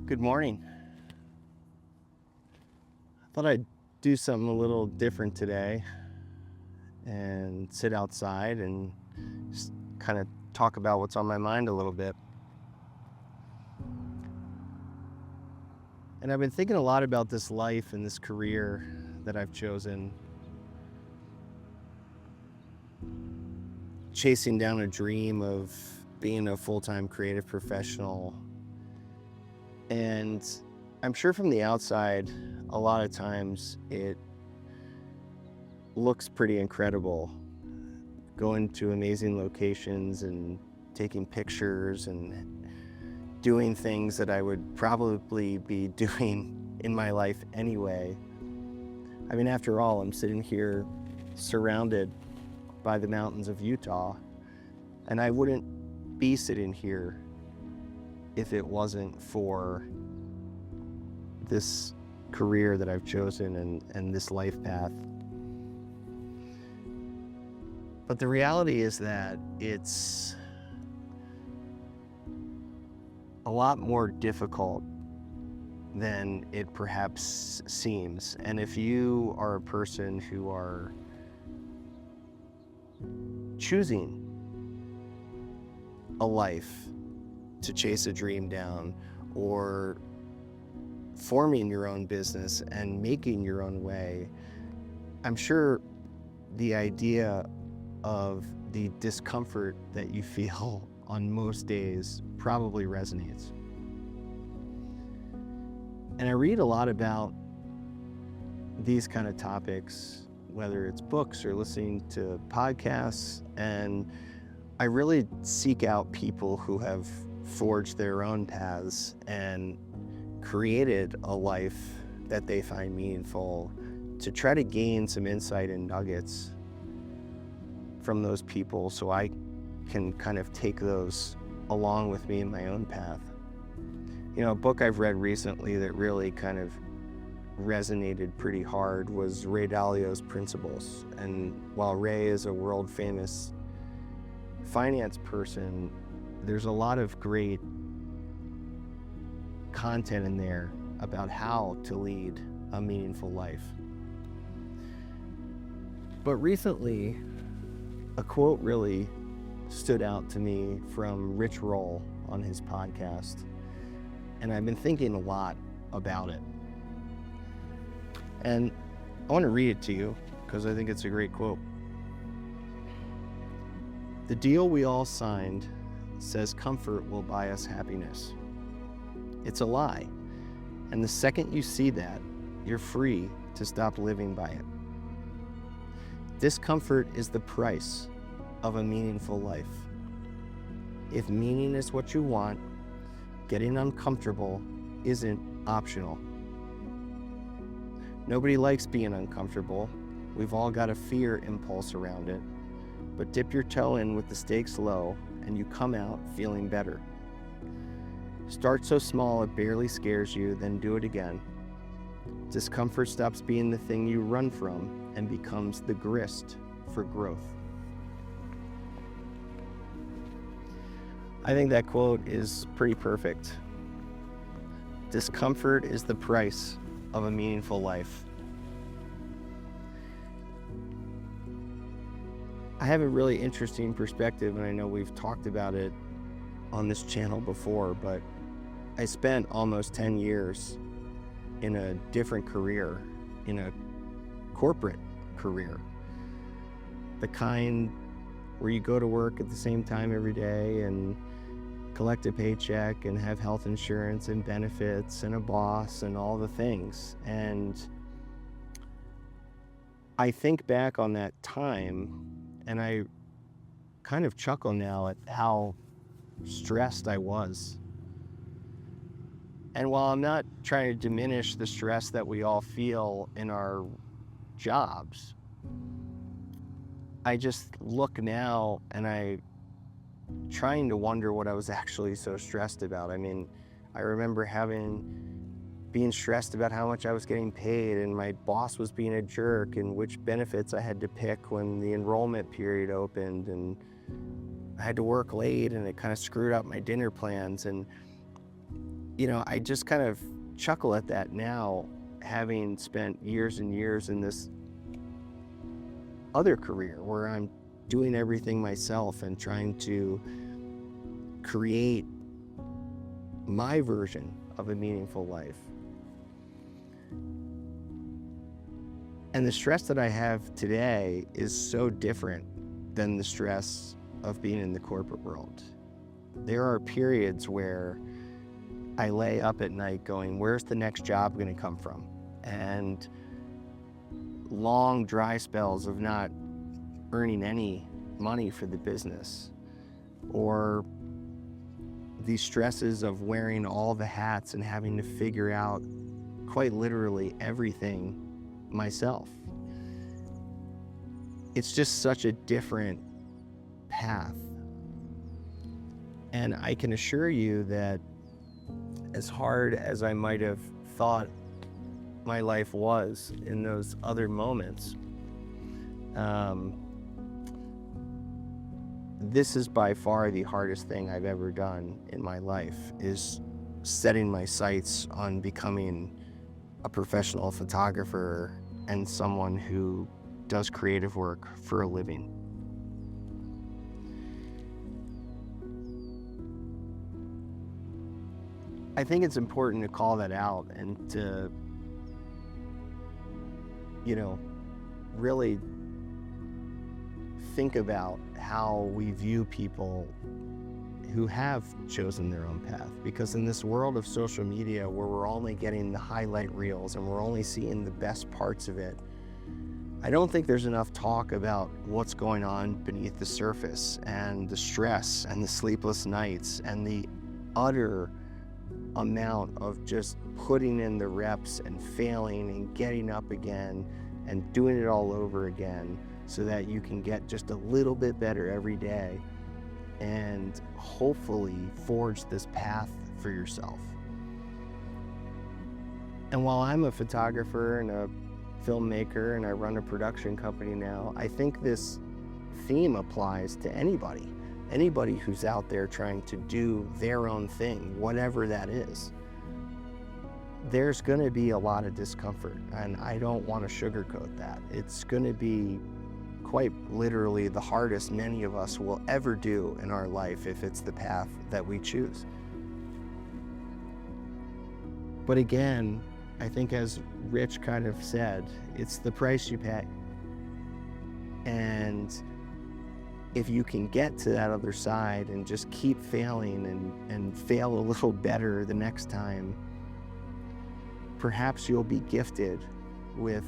Good morning. I thought I'd do something a little different today and sit outside and just kind of talk about what's on my mind a little bit. And I've been thinking a lot about this life and this career that I've chosen. Chasing down a dream of being a full-time creative professional. And I'm sure from the outside, a lot of times it looks pretty incredible. Going to amazing locations and taking pictures and doing things that I would probably be doing in my life anyway. I mean, after all, I'm sitting here surrounded by the mountains of Utah, and I wouldn't be sitting here if it wasn't for this career that I've chosen and this life path. But the reality is that it's a lot more difficult than it perhaps seems. And if you are a person who are choosing a life to chase a dream down, or forming your own business and making your own way, I'm sure the idea of the discomfort that you feel on most days probably resonates. And I read a lot about these kind of topics, whether it's books or listening to podcasts, and I really seek out people who have forged their own paths and created a life that they find meaningful, to try to gain some insight and nuggets from those people so I can kind of take those along with me in my own path. You know, a book I've read recently that really kind of resonated pretty hard was Ray Dalio's Principles. And while Ray is a world famous finance person, there's a lot of great content in there about how to lead a meaningful life. But recently, a quote really stood out to me from Rich Roll on his podcast, and I've been thinking a lot about it. And I want to read it to you because I think it's a great quote. "The deal we all signed says comfort will buy us happiness. It's a lie, and the second you see that, you're free to stop living by it. Discomfort is the price of a meaningful life. If meaning is what you want, getting uncomfortable isn't optional. Nobody likes being uncomfortable. We've all got a fear impulse around it, but dip your toe in with the stakes low and you come out feeling better. Start so small it barely scares you, then do it again. Discomfort stops being the thing you run from and becomes the grist for growth." I think that quote is pretty perfect. Discomfort is the price of a meaningful life. I have a really interesting perspective, and I know we've talked about it on this channel before, but I spent almost 10 years in a different career, in a corporate career. The kind where you go to work at the same time every day and collect a paycheck and have health insurance and benefits and a boss and all the things. And I think back on that time and I kind of chuckle now at how stressed I was. And while I'm not trying to diminish the stress that we all feel in our jobs, I just look now and I'm trying to wonder what I was actually so stressed about. I mean, I remember being stressed about how much I was getting paid, and my boss was being a jerk, and which benefits I had to pick when the enrollment period opened, and I had to work late, and it kind of screwed up my dinner plans. And I just kind of chuckle at that now, having spent years and years in this other career where I'm doing everything myself and trying to create my version of a meaningful life. And the stress that I have today is so different than the stress of being in the corporate world. There are periods where I lay up at night going, where's the next job going to come from? And long dry spells of not earning any money for the business, or the stresses of wearing all the hats and having to figure out quite literally everything myself. It's just such a different path. And I can assure you that as hard as I might have thought my life was in those other moments, this is by far the hardest thing I've ever done in my life, is setting my sights on becoming a professional photographer and someone who does creative work for a living. I think it's important to call that out and to, really think about how we view people who have chosen their own path. Because in this world of social media, where we're only getting the highlight reels and we're only seeing the best parts of it, I don't think there's enough talk about what's going on beneath the surface, and the stress and the sleepless nights and the utter amount of just putting in the reps and failing and getting up again and doing it all over again, so that you can get just a little bit better every day and hopefully forge this path for yourself. And while I'm a photographer and a filmmaker and I run a production company now, I think this theme applies to anybody who's out there trying to do their own thing, whatever that is. There's going to be a lot of discomfort, and I don't want to sugarcoat that. It's going to be quite literally the hardest many of us will ever do in our life if it's the path that we choose. But again, I think, as Rich kind of said, it's the price you pay. And if you can get to that other side and just keep failing and fail a little better the next time, perhaps you'll be gifted with,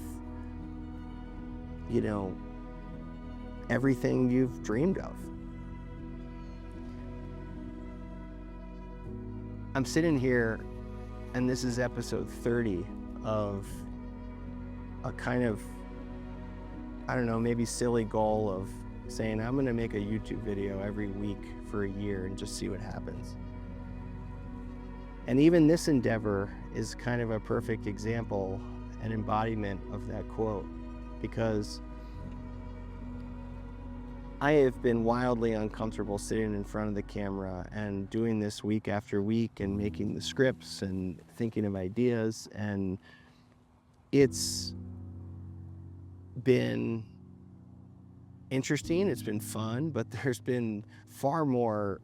everything you've dreamed of. I'm sitting here, and this is episode 30 of a kind of, maybe silly goal of saying I'm going to make a YouTube video every week for a year and just see what happens. And even this endeavor is kind of a perfect example, an embodiment of that quote, because I have been wildly uncomfortable sitting in front of the camera and doing this week after week and making the scripts and thinking of ideas, and it's been interesting, it's been fun, but there's been far more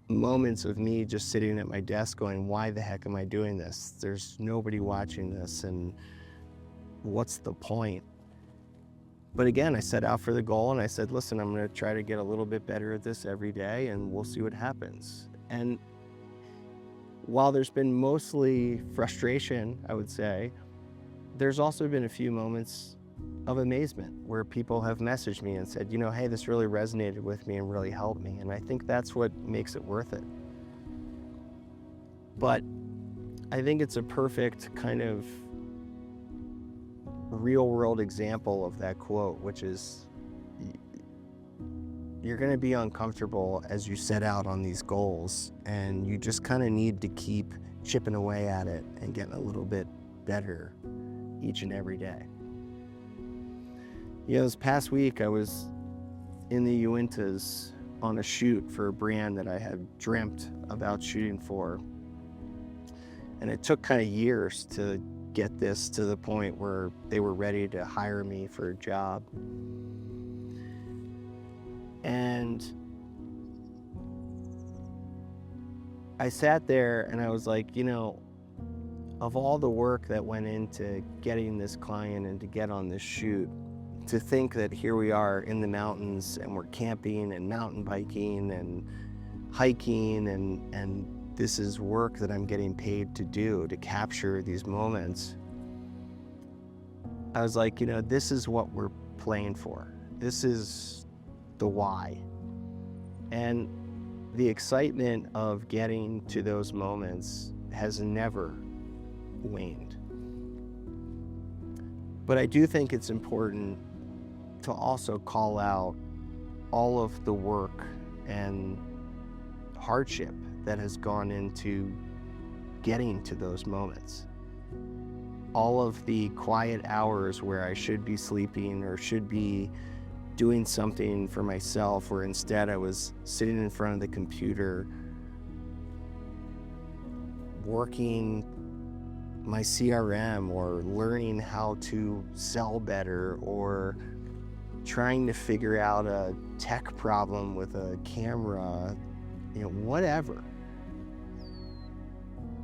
moments of me just sitting at my desk going, why the heck am I doing this? There's nobody watching this, and what's the point? But again, I set out for the goal and I said, listen, I'm going to try to get a little bit better at this every day and we'll see what happens. And while there's been mostly frustration, I would say, there's also been a few moments of amazement where people have messaged me and said, hey, this really resonated with me and really helped me. And I think that's what makes it worth it. But I think it's a perfect kind of real world example of that quote, which is, you're going to be uncomfortable as you set out on these goals, and you just kind of need to keep chipping away at it and getting a little bit better each and every day. This past week I was in the Uintas on a shoot for a brand that I had dreamt about shooting for And it took kind of years to get this to the point where they were ready to hire me for a job. And I sat there and I was like, of all the work that went into getting this client and to get on this shoot, to think that here we are in the mountains and we're camping and mountain biking and hiking, and this is work that I'm getting paid to do, to capture these moments. I was like, this is what we're playing for. This is the why. And the excitement of getting to those moments has never waned. But I do think it's important to also call out all of the work and hardship that has gone into getting to those moments. All of the quiet hours where I should be sleeping or should be doing something for myself, where instead I was sitting in front of the computer working my CRM or learning how to sell better or trying to figure out a tech problem with a camera, whatever.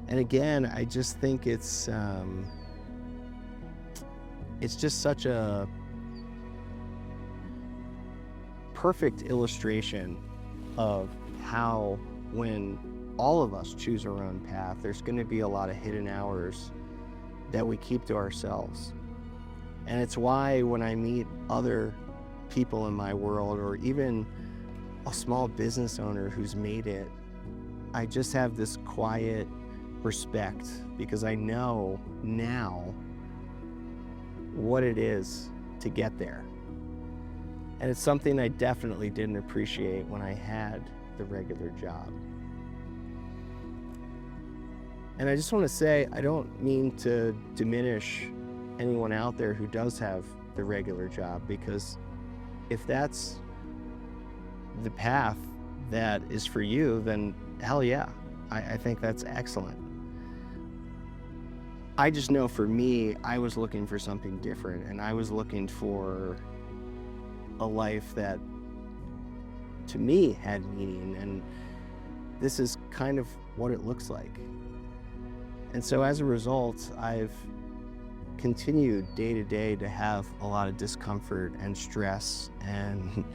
And again, I just think it's just such a perfect illustration of how, when all of us choose our own path, there's going to be a lot of hidden hours that we keep to ourselves. And it's why when I meet other people in my world, or even a small business owner who's made it, I just have this quiet respect, because I know now what it is to get there. And it's something I definitely didn't appreciate when I had the regular job. And I just want to say, I don't mean to diminish anyone out there who does have the regular job, because if that's the path that is for you, then hell yeah, I think that's excellent. I just know for me, I was looking for something different, and I was looking for a life that to me had meaning, and this is kind of what it looks like. And so as a result, I've continued day to day to have a lot of discomfort and stress, and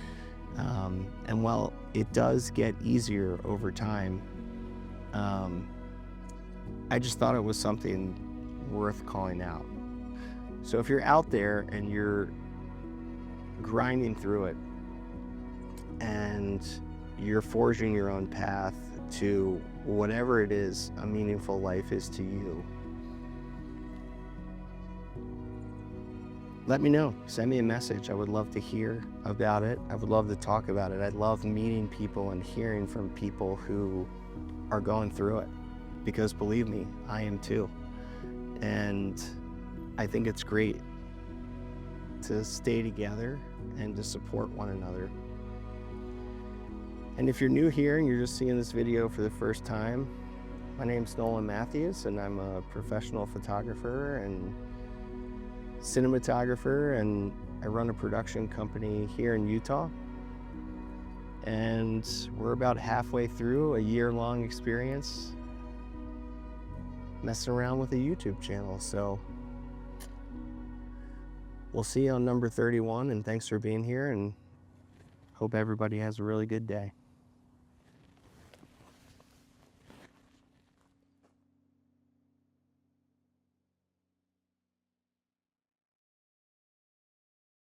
while it does get easier over time, I just thought it was something worth calling out. So if you're out there and you're grinding through it and you're forging your own path to whatever it is a meaningful life is to you, let me know. Send me a message. I would love to hear about it. I would love to talk about it. I love meeting people and hearing from people who are going through it, because believe me, I am too. And I think it's great to stay together and to support one another. And if you're new here and you're just seeing this video for the first time, my name's Nolan Matthews, and I'm a professional photographer and cinematographer, and I run a production company here in Utah. And we're about halfway through a year-long experience messing around with a YouTube channel. So we'll see you on number 31, and thanks for being here, and hope everybody has a really good day.